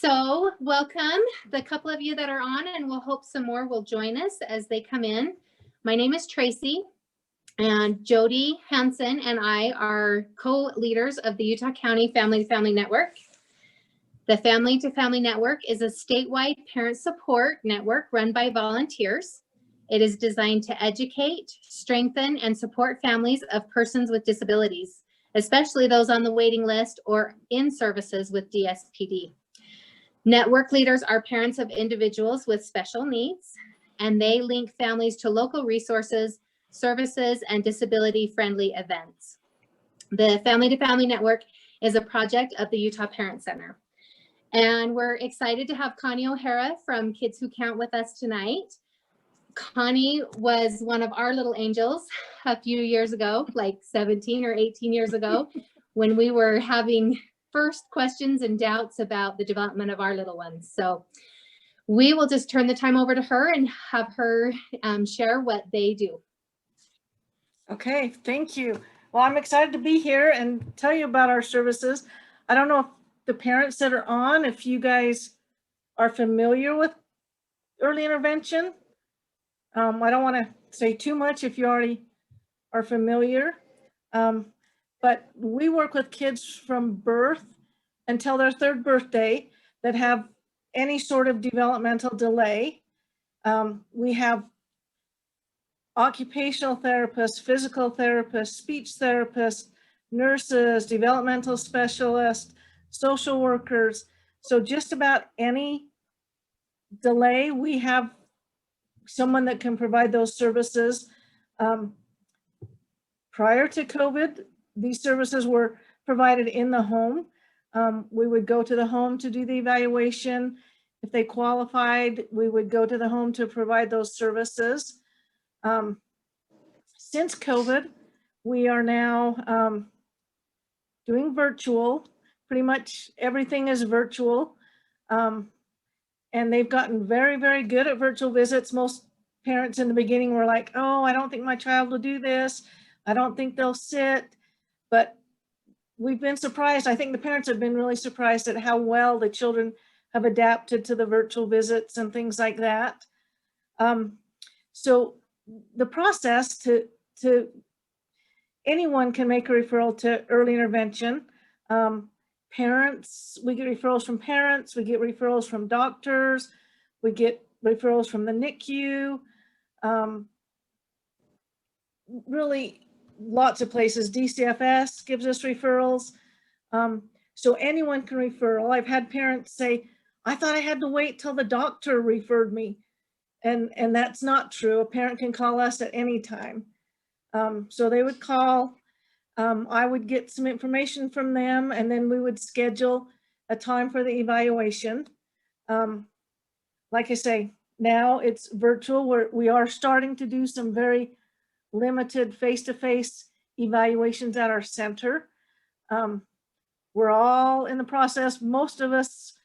So welcome the couple of you that are on, and we'll hope some more will join us as they come in. My name is Tracy, and Jody Hansen and I are co-leaders of the Utah County Family to Family Network. The Family to Family Network is a statewide parent support network run by volunteers. It is designed to educate, strengthen, and support families of persons with disabilities, especially those on the waiting list or in services with DSPD. Network leaders are parents of individuals with special needs, and they link families to local resources, services, and disability-friendly events. The Family to Family Network is a project of the Utah Parent Center. And we're excited to have Connie O'Hara from Kids Who Count with us tonight. Connie was one of our little angels a few years ago, like 17 or 18 years ago, when we were having first questions and doubts about the development of our little ones. So we will just turn the time over to her and have her share what they do. Okay, thank you. Well, I'm excited to be here and tell you about our services. I don't know if the parents that are on, if you guys are familiar with early intervention. I don't want to say too much if you already are familiar, but we work with kids from birth until their third birthday that have any sort of developmental delay. We have occupational therapists, physical therapists, speech therapists, nurses, developmental specialists, social workers. So just about any delay, we have someone that can provide those services. Prior to COVID, these services were provided in the home. We would go to the home to do the evaluation. If they qualified, we would go to the home to provide those services. Since COVID, we are now doing virtual. Pretty much everything is virtual. And they've gotten very, very good at virtual visits. Most parents in the beginning were like, oh, I don't think my child will do this. I don't think they'll sit. But we've been surprised. I think the parents have been really surprised at how well the children have adapted to the virtual visits and things like that. So the process to anyone can make a referral to early intervention. Parents, we get referrals from parents, we get referrals from doctors, we get referrals from the NICU, really lots of places. DCFS gives us referrals. So anyone can refer. I've had parents say, I thought I had to wait till the doctor referred me. And that's not true. A parent can call us at any time. So they would call. I would get some information from them, and then we would schedule a time for the evaluation. Like I say, now it's virtual. We are starting to do some very limited face-to-face evaluations at our center. We're all in the process. Most of us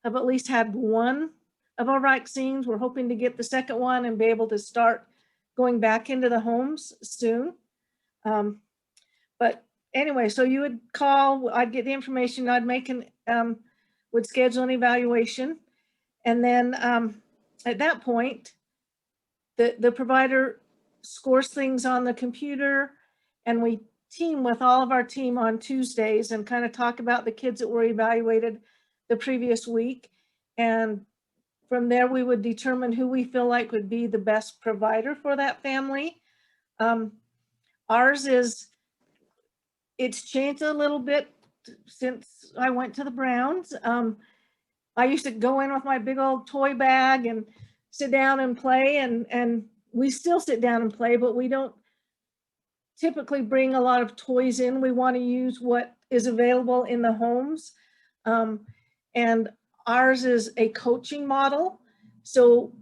have at least had one of our vaccines. We're hoping to get the second one and be able to start going back into the homes soon. But anyway, so you would call, I'd get the information, I'd make would schedule an evaluation. And then at that point, the provider scores things on the computer, and we team with all of our team on Tuesdays and kind of talk about the kids that were evaluated the previous week. And from there, we would determine who we feel like would be the best provider for that family. Ours is, it's changed a little bit since I went to the Browns. I used to go in with my big old toy bag and sit down and play, and we still sit down and play, but we don't typically bring a lot of toys in. We want to use what is available in the homes. And ours is a coaching model. So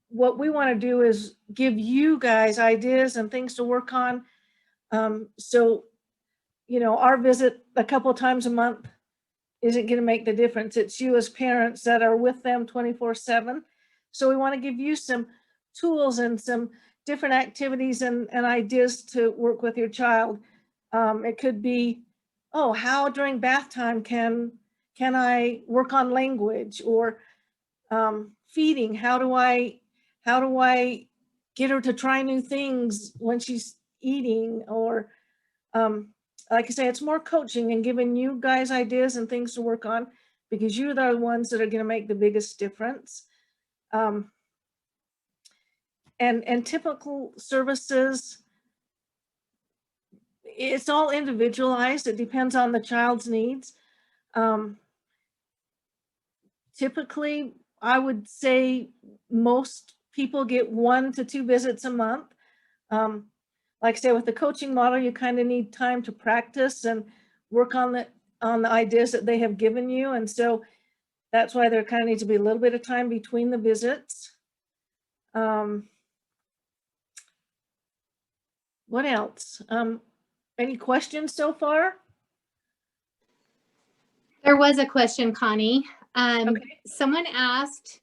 what we want to do is give you guys ideas and things to work on. So, you know, our visit a couple of times a month isn't going to make the difference. It's you as parents that are with them 24/7. So we want to give you some tools and some different activities and ideas to work with your child. It could be, oh, how during bath time can can I work on language, or feeding? How do I get her to try new things when she's eating? Or like I say, it's more coaching and giving you guys ideas and things to work on, because you're the ones that are going to make the biggest difference. And typical services, it's all individualized. It depends on the child's needs. Typically, I would say most people get 1 to 2 visits a month. Like I say, with the coaching model, you kind of need time to practice and work on the ideas that they have given you. And so that's why there kind of needs to be a little bit of time between the visits. What else? Any questions so far? There was a question, Connie. Okay. Someone asked,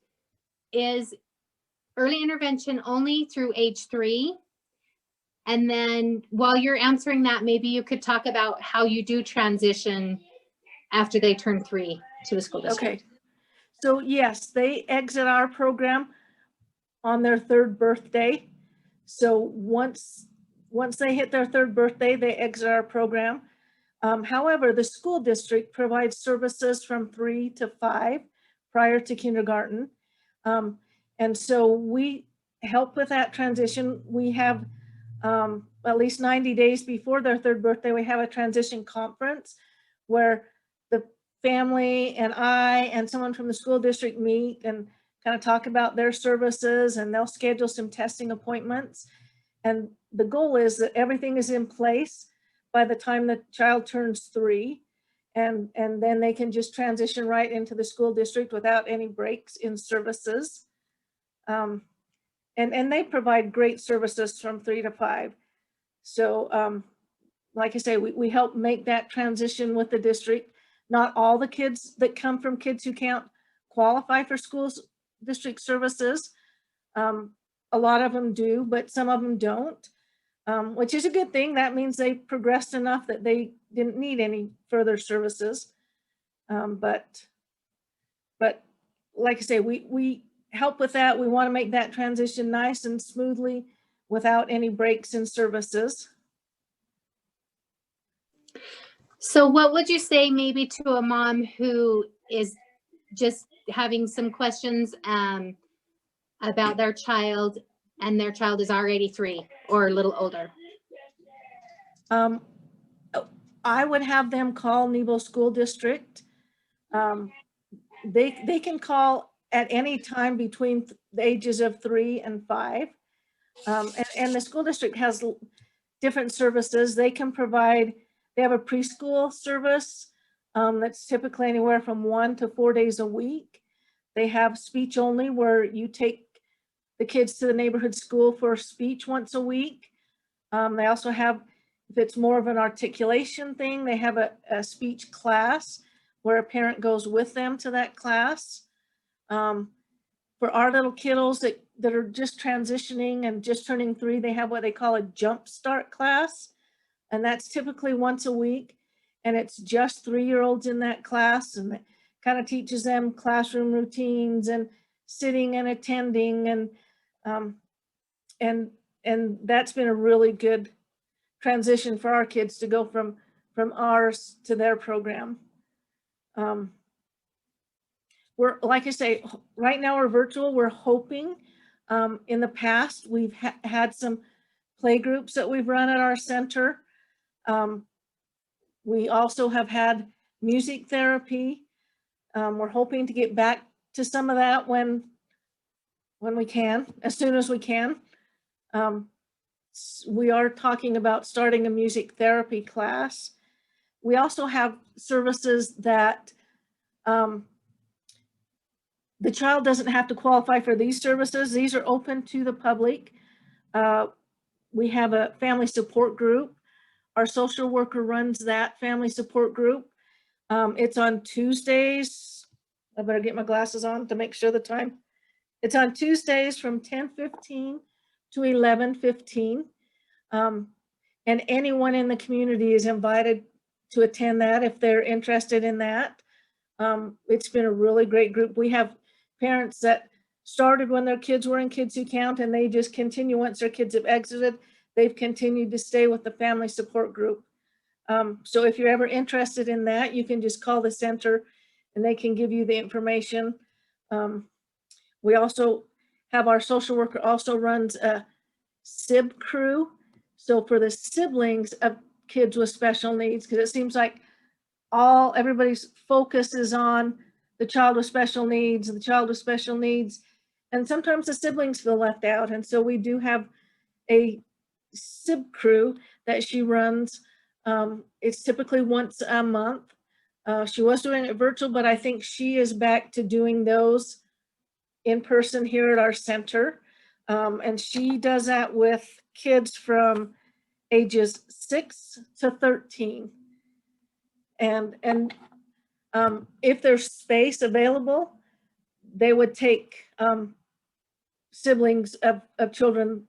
is early intervention only through age 3? And then while you're answering that, maybe you could talk about how you do transition after they turn 3 to the school district. Okay. So yes, they exit our program on their 3rd birthday. So once they hit their 3rd birthday, they exit our program. However, the school district provides services from 3 to 5 prior to kindergarten. And so we help with that transition. We have at least 90 days before their 3rd birthday, we have a transition conference where the family and I and someone from the school district meet and kind of talk about their services, and they'll schedule some testing appointments. And the goal is that everything is in place by the time the child turns 3, and then they can just transition right into the school district without any breaks in services. And they provide great services from 3 to 5. So like I say, we help make that transition with the district. Not all the kids that come from kids who can't qualify for schools district services. A lot of them do, but some of them don't, which is a good thing. That means they progressed enough that they didn't need any further services. But like I say, we help with that. We want to make that transition nice and smoothly without any breaks in services. So what would you say maybe to a mom who is just having some questions about their child, and their child is already 3 or a little older? I would have them call Nebo School District. They can call at any time between the ages of 3 and 5. And the school district has different services. They can provide, they have a preschool service that's typically anywhere from 1 to 4 days a week. They have speech only, where you take the kids to the neighborhood school for speech once a week. They also have, if it's more of an articulation thing, they have a speech class where a parent goes with them to that class. For our little kiddos that are just transitioning and just turning 3, they have what they call a jump start class. And that's typically once a week. And it's just 3-year-olds in that class. And it kind of teaches them classroom routines and sitting and attending. And that's been a really good transition for our kids to go from ours to their program. We're, like I say, right now we're virtual. We're hoping, in the past, we've had some play groups that we've run at our center. We also have had music therapy. We're hoping to get back to some of that when we can, as soon as we can. We are talking about starting a music therapy class. We also have services that the child doesn't have to qualify for these services. These are open to the public. We have a family support group. Our social worker runs that family support group. It's on Tuesdays. I better get my glasses on to make sure the time. It's on Tuesdays from 10:15 to 11:15. And anyone in the community is invited to attend that if they're interested in that. It's been a really great group. We have parents that started when their kids were in Kids Who Count, and they just continue once their kids have exited. They've continued to stay with the family support group. So if you're ever interested in that, you can just call the center and they can give you the information. We also have our social worker also runs a SIB crew. So for the siblings of kids with special needs, because it seems like everybody's focus is on the child with special needs, and sometimes the siblings feel left out. And so we do have a SIB crew that she runs. It's typically once a month. She was doing it virtual, but I think she is back to doing those in person here at our center. And she does that with kids from ages 6 to 13. And if there's space available, they would take siblings of children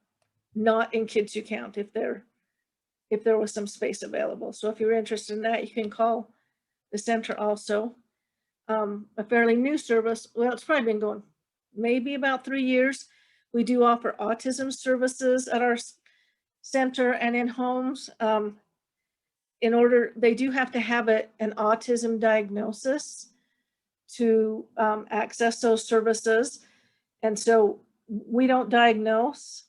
not in Kids Who Count if there was some space available. So if you're interested in that, you can call the center also. A fairly new service, well, it's probably been going maybe about 3 years. We do offer Autism Services at our center and in homes. They do have to have an autism diagnosis to access those services. And so we don't diagnose,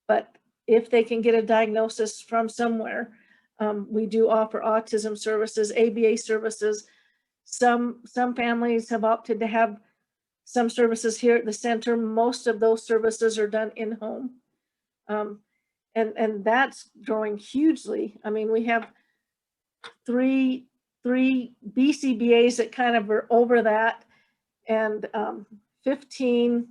but if they can get a diagnosis from somewhere, we do offer Autism Services, ABA services. Some families have opted to have some services here at the center. Most of those services are done in home. And that's growing hugely. I mean, we have three BCBAs that kind of are over that, and 15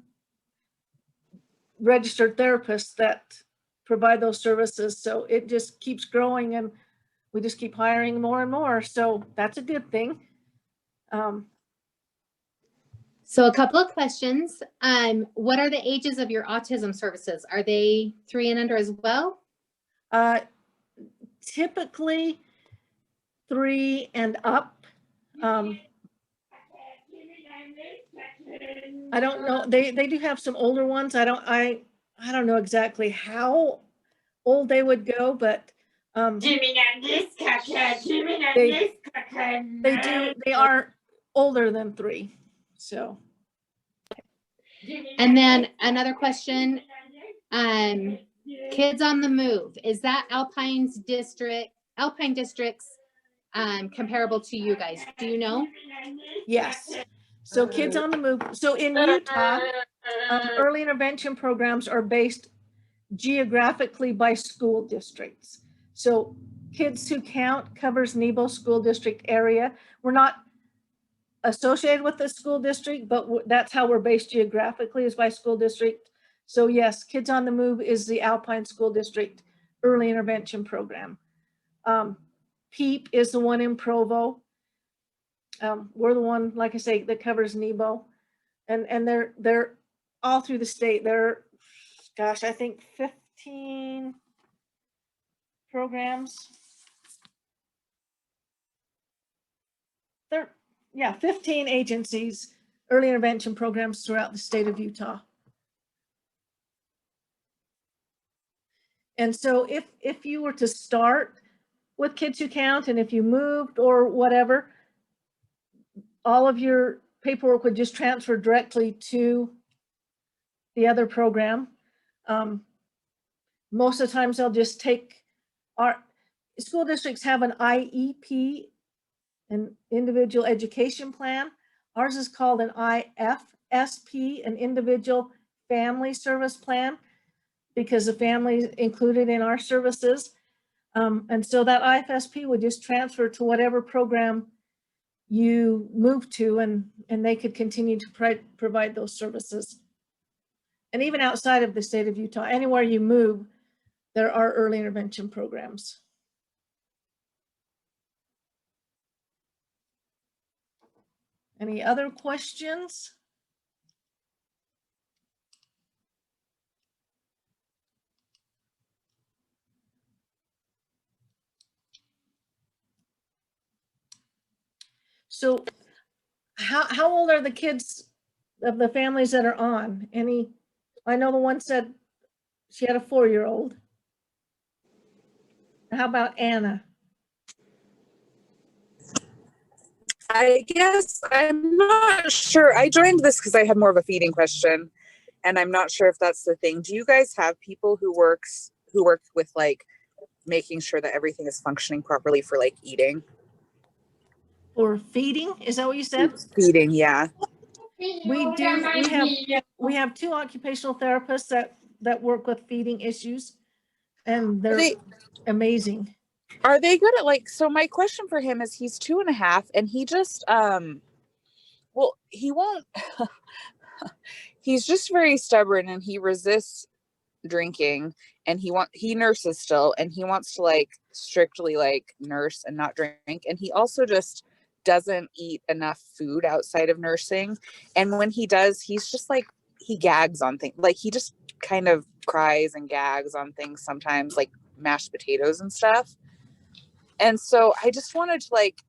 registered therapists that provide those services. So it just keeps growing, and we just keep hiring more and more. So that's a good thing. So a couple of questions. What are the ages of your autism services? Are they 3 and under as well? Typically 3 and up. I don't know. They do have some older ones. I don't know exactly how old they would go, but they are older than 3. So. And then another question, Kids on the Move, is that Alpine districts comparable to you guys? Do you know? Yes. So Kids on the Move. So in Utah, early intervention programs are based geographically by school districts. So Kids Who Count covers Nebo School District area. We're not associated with the school district, but that's how we're based geographically, is by school district. So yes, Kids on the Move is the Alpine School District early intervention program. PEEP is the one in Provo. We're the one, like I say, that covers Nebo, and they're all through the state. They're, gosh, I think 15 programs. 15 agencies, early intervention programs throughout the state of Utah. And so if you were to start with Kids Who Count, and if you moved or whatever, all of your paperwork would just transfer directly to the other program. Most of the times they'll just take, our school districts have an IEP, an individual education plan. Ours is called an IFSP, an individual family service plan, because the family is included in our services. And so that IFSP would just transfer to whatever program you move to, and they could continue to provide those services. And even outside of the state of Utah, anywhere you move, there are early intervention programs. Any other questions? So How old are the kids of the families that are on? I know the one said she had a 4-year-old. How about Anna? I guess I'm not sure. I joined this because I had more of a feeding question, and I'm not sure if that's the thing. Do you guys have people who work with like making sure that everything is functioning properly for like eating? Or feeding? Is that what you said? Feeding, yeah. We do. We have 2 occupational therapists that work with feeding issues, and they're amazing. Are they good at like, so my question for him is he's 2.5 and he just, well, he won't, he's just very stubborn and he resists drinking, and he nurses still, and he wants to like strictly like nurse and not drink. And he also just doesn't eat enough food outside of nursing. And when he does, he's just like, he gags on things. Like he just kind of cries and gags on things sometimes, like mashed potatoes and stuff. And so I just wanted to like,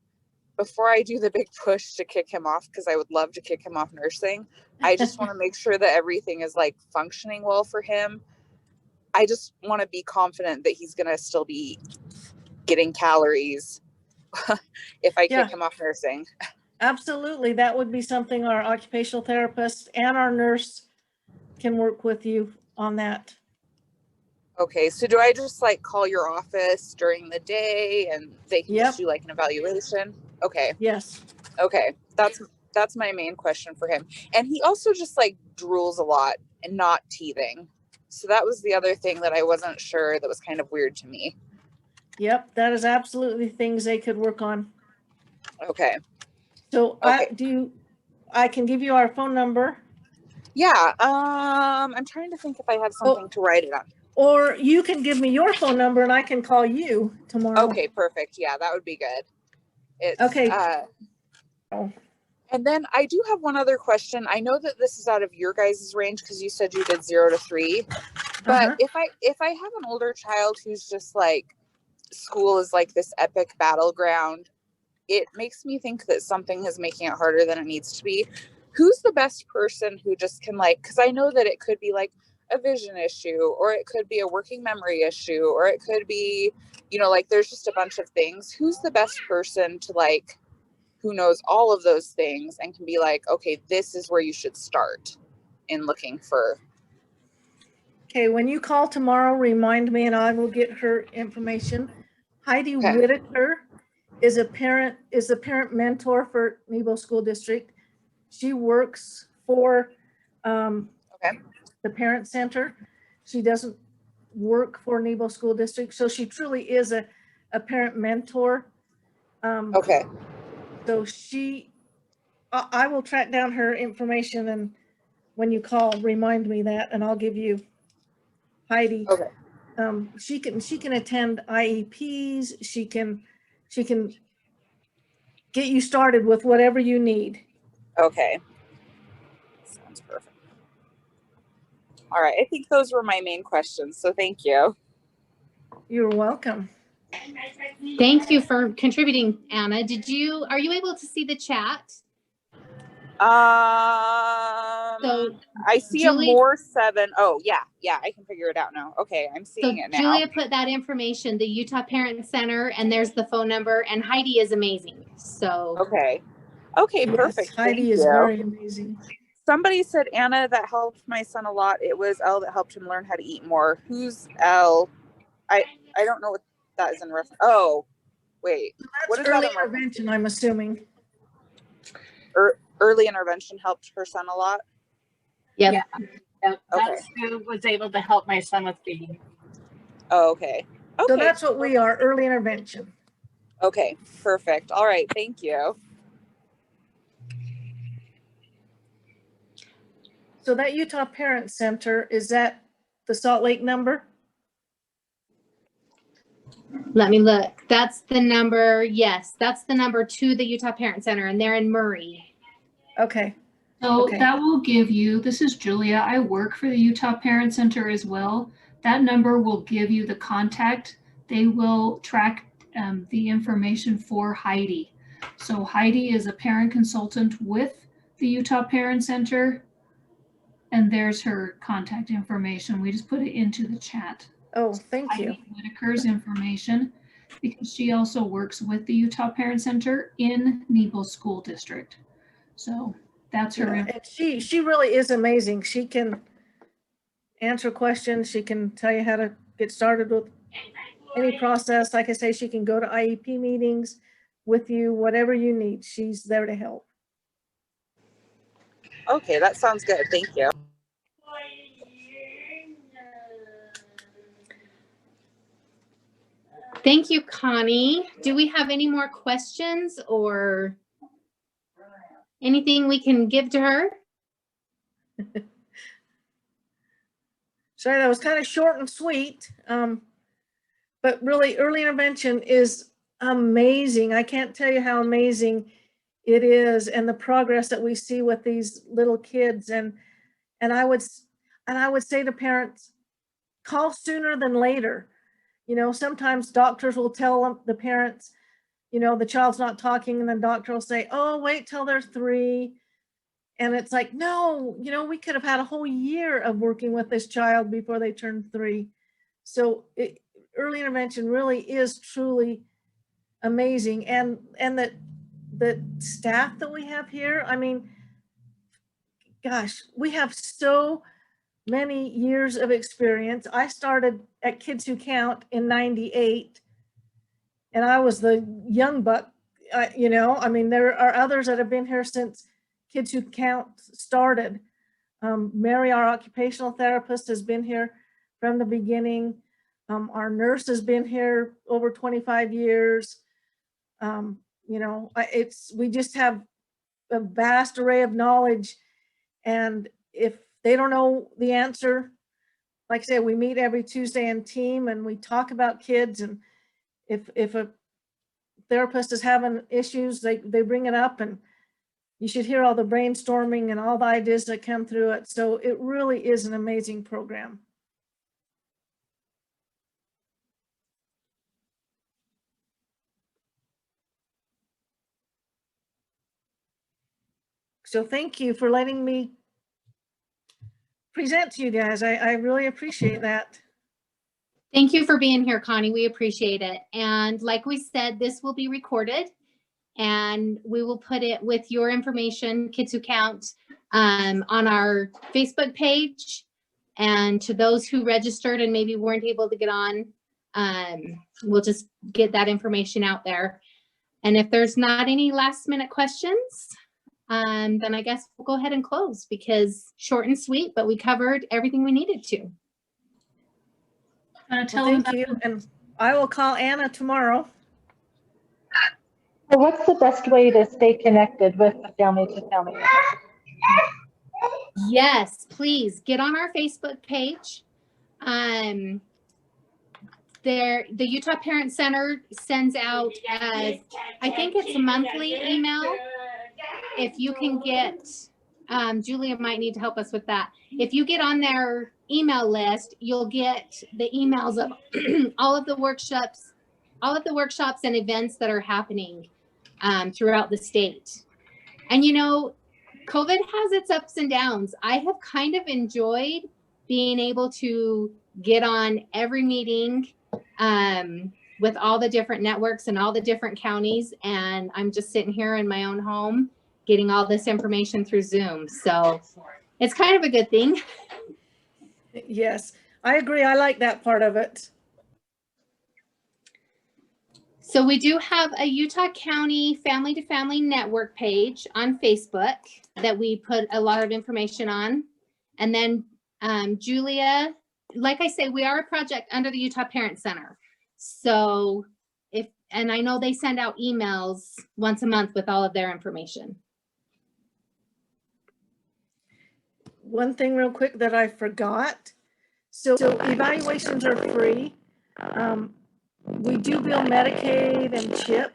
before I do the big push to kick him off, because I would love to kick him off nursing, I just want to make sure that everything is like functioning well for him. I just want to be confident that he's going to still be getting calories if I kick him off nursing. Absolutely. That would be something our occupational therapist and our nurse can work with you on that. Okay, so do I just like call your office during the day and they can just do like an evaluation? Okay. Yes. Okay. That's my main question for him. And he also just like drools a lot and not teething. So that was the other thing that I wasn't sure, that was kind of weird to me. Yep, that is absolutely things they could work on. Okay. So I can give you our phone number. Yeah. I'm trying to think if I have something to write it on. Or you can give me your phone number and I can call you tomorrow. Okay, perfect. Yeah, that would be good. It's okay. And then I do have one other question. I know that this is out of your guys' range because you said you did 0 to 3. But if I have an older child who's just like, school is like this epic battleground, it makes me think that something is making it harder than it needs to be. Who's the best person who just can like, because I know that it could be like a vision issue, or it could be a working memory issue, or it could be, you know, like there's just a bunch of things. Who's the best person to like, who knows all of those things and can be like, okay, this is where you should start in looking for. Okay, when you call tomorrow, remind me and I will get her information. Heidi Whitaker is a parent mentor for Nebo School District. She works for the parent center. She doesn't work for Nebo School District, so she truly is a parent mentor. So I will track down her information, and when you call, remind me that, and I'll give you Heidi. She can attend IEPs. She can get you started with whatever you need. Okay. Sounds perfect. All right. I think those were my main questions. So thank you. You're welcome. Thank you for contributing, Anna. Are you able to see the chat? So I see Julie, a more 7. Oh yeah, I can figure it out now. Okay, I'm seeing it now. Julia put that information, the Utah Parent Center, and there's the phone number, and Heidi is amazing. So okay, yes, perfect. Heidi is very amazing. Somebody said, Anna, that helped my son a lot. It was Elle that helped him learn how to eat more. Who's Elle? I don't know what that is in reference. Oh, wait. So that's early intervention, I'm assuming. Early intervention helped her son a lot? Yep. Yeah. That's who was able to help my son with feeding. Oh, okay. So that's what we are, early intervention. Okay, perfect. All right, thank you. So that Utah Parent Center, is that the Salt Lake number? Let me look. That's the number. Yes, that's the number to the Utah Parent Center, and they're in Murray. Okay. So that will give you, this is Julia, I work for the Utah Parent Center as well. That number will give you the contact. They will track the information for Heidi. So Heidi is a parent consultant with the Utah Parent Center, and there's her contact information. We just put it into the chat. Oh, thank you. Heidi Whitaker's information, because she also works with the Utah Parent Center in Nebo School District. So that's her. Yeah, and she really is amazing. She can answer questions. She can tell you how to get started with any process. Like I say, she can go to IEP meetings with you, whatever you need. She's there to help. Okay, that sounds good. Thank you. Thank you, Connie. Do we have any more questions or anything we can give to her? Sorry, that was kind of short and sweet. But really, early intervention is amazing. I can't tell you how amazing it is, and the progress that we see with these little kids. And I would say to parents, call sooner than later. You know, sometimes doctors will tell the parents, you know, the child's not talking, and the doctor will say, oh, wait till they're 3. And it's like, no, you know, we could have had a whole year of working with this child before they turned 3. So early intervention really is truly amazing. And the staff that we have here, I mean, gosh, we have so many years of experience. I started at Kids Who Count in '98, and I was the young buck, you know. I mean, there are others that have been here since Kids Who Count started. Mary, our occupational therapist, has been here from the beginning. Our nurse has been here over 25 years. You know, we just have a vast array of knowledge, and if they don't know the answer, like I said, we meet every Tuesday in team and we talk about kids, and if a therapist is having issues, they bring it up, and you should hear all the brainstorming and all the ideas that come through it. So it really is an amazing program. So thank you for letting me present to you guys. I really appreciate that. Thank you for being here, Connie. We appreciate it. And like we said, this will be recorded, and we will put it with your information, Kids Who Count, on our Facebook page. And to those who registered and maybe weren't able to get on, we'll just get that information out there. And if there's not any last minute questions, then I guess we'll go ahead and close, because short and sweet, but we covered everything we needed to. Thank you. And I will call Anna tomorrow. So what's the best way to stay connected with the family to family? Yes, please get on our Facebook page. The Utah Parent Center sends out, I think it's a monthly email. If you can get, Julia might need to help us with that. If you get on their email list, you'll get the emails of all of the workshops and events that are happening throughout the state. And you know, COVID has its ups and downs. I have kind of enjoyed being able to get on every meeting with all the different networks and all the different counties. And I'm just sitting here in my own home getting all this information through Zoom. So it's kind of a good thing. Yes, I agree. I like that part of it. So we do have a Utah County Family to Family Network page on Facebook that we put a lot of information on. And then Julia, like I say, we are a project under the Utah Parent Center. So and I know they send out emails once a month with all of their information. One thing real quick that I forgot. So evaluations are free. We do bill Medicaid and CHIP.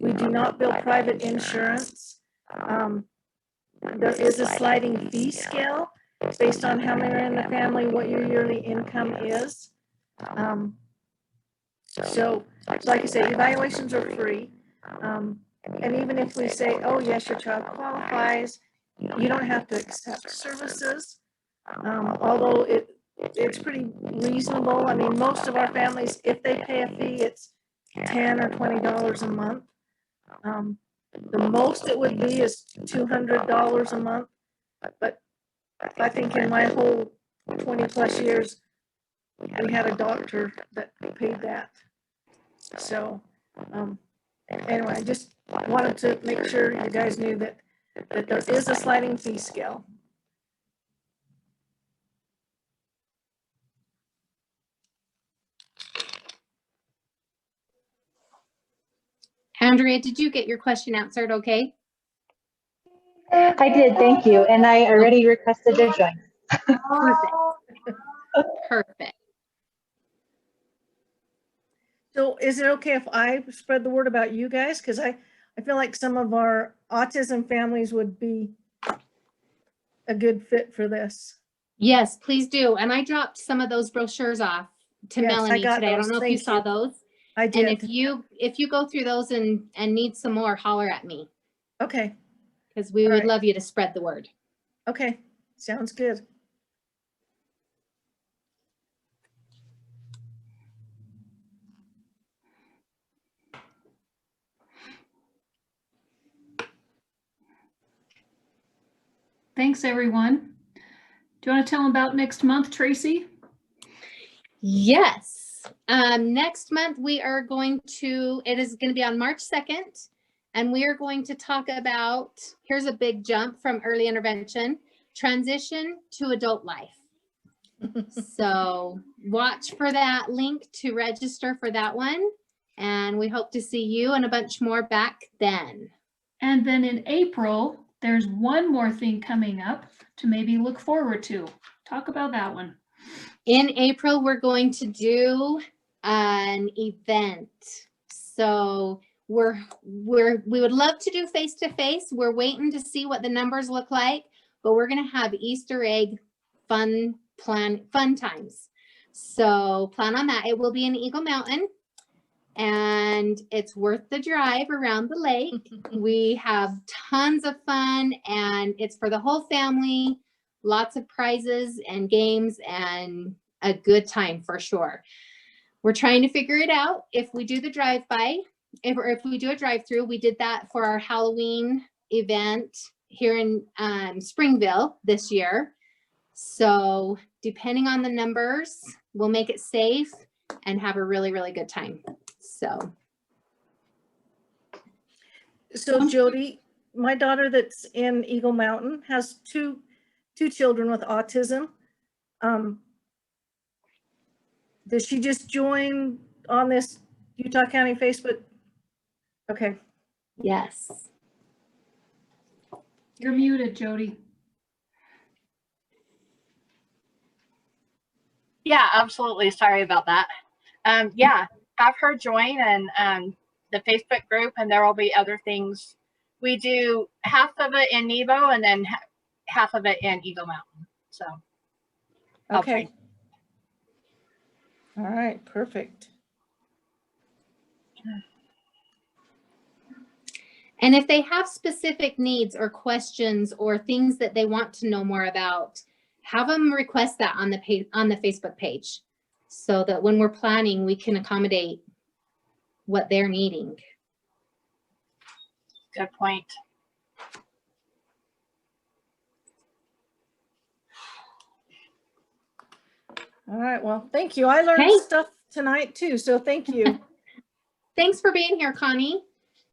We do not bill private insurance. There is a sliding fee scale based on how many are in the family, what your yearly income is. So like I say, evaluations are free. And even if we say, oh, yes, your child qualifies, you don't have to accept services. Although it's pretty reasonable. I mean, most of our families, if they pay a fee, it's $10 or $20 a month. The most it would be is $200 a month. But I think in my whole 20 plus years, we had a doctor that paid that. So anyway, I just wanted to make sure you guys knew that there is a sliding fee scale. Andrea, did you get your question answered okay? I did, thank you. And I already requested to join. Perfect. Perfect. So is it okay if I spread the word about you guys? Because I feel like some of our autism families would be a good fit for this. Yes, please do. And I dropped some of those brochures off to Yes, I Melanie got today. I those. don't know if you Thank saw you. those. I And did. if you go through those and need some more, holler at me, Okay, because we All would right. love you to spread the word. okay, sounds good. Thanks, everyone. Do you want to tell them about next month, Tracy? Yes. Next month we are going to, it is going to be on March 2nd, and we are going to talk about, here's a big jump from early intervention, transition to adult life. So watch for that link to register for that one. And we hope to see you and a bunch more back then. And then in April, there's one more thing coming up to maybe look forward to. Talk about that one. In April, we're going to do an event. So we would love to do face-to-face. We're waiting to see what the numbers look like, but we're going to have Easter egg fun times. So plan on that. It will be in Eagle Mountain, and it's worth the drive around the lake. We have tons of fun, and it's for the whole family. Lots of prizes and games and a good time for sure. We're trying to figure it out. If we do the drive-by, if we do a drive-through, we did that for our Halloween event here in Springville this year. So depending on the numbers, we'll make it safe and have a really, really good time. So Jody, my daughter that's in Eagle Mountain has two children with autism. Does she just join on this Utah County Facebook? Okay. Yes. You're muted, Jody. Yeah, absolutely. Sorry about that. Yeah, have her join and the Facebook group, and there will be other things. We do half of it in Nebo and then half of it in Eagle Mountain. So, Okay. All right, perfect. And if they have specific needs or questions or things that they want to know more about, have them request that on the Facebook page, so that when we're planning, we can accommodate what they're needing. good point. All right, well, thank you. I learned Hey. stuff tonight too, so thank you. Thanks for being here, Connie.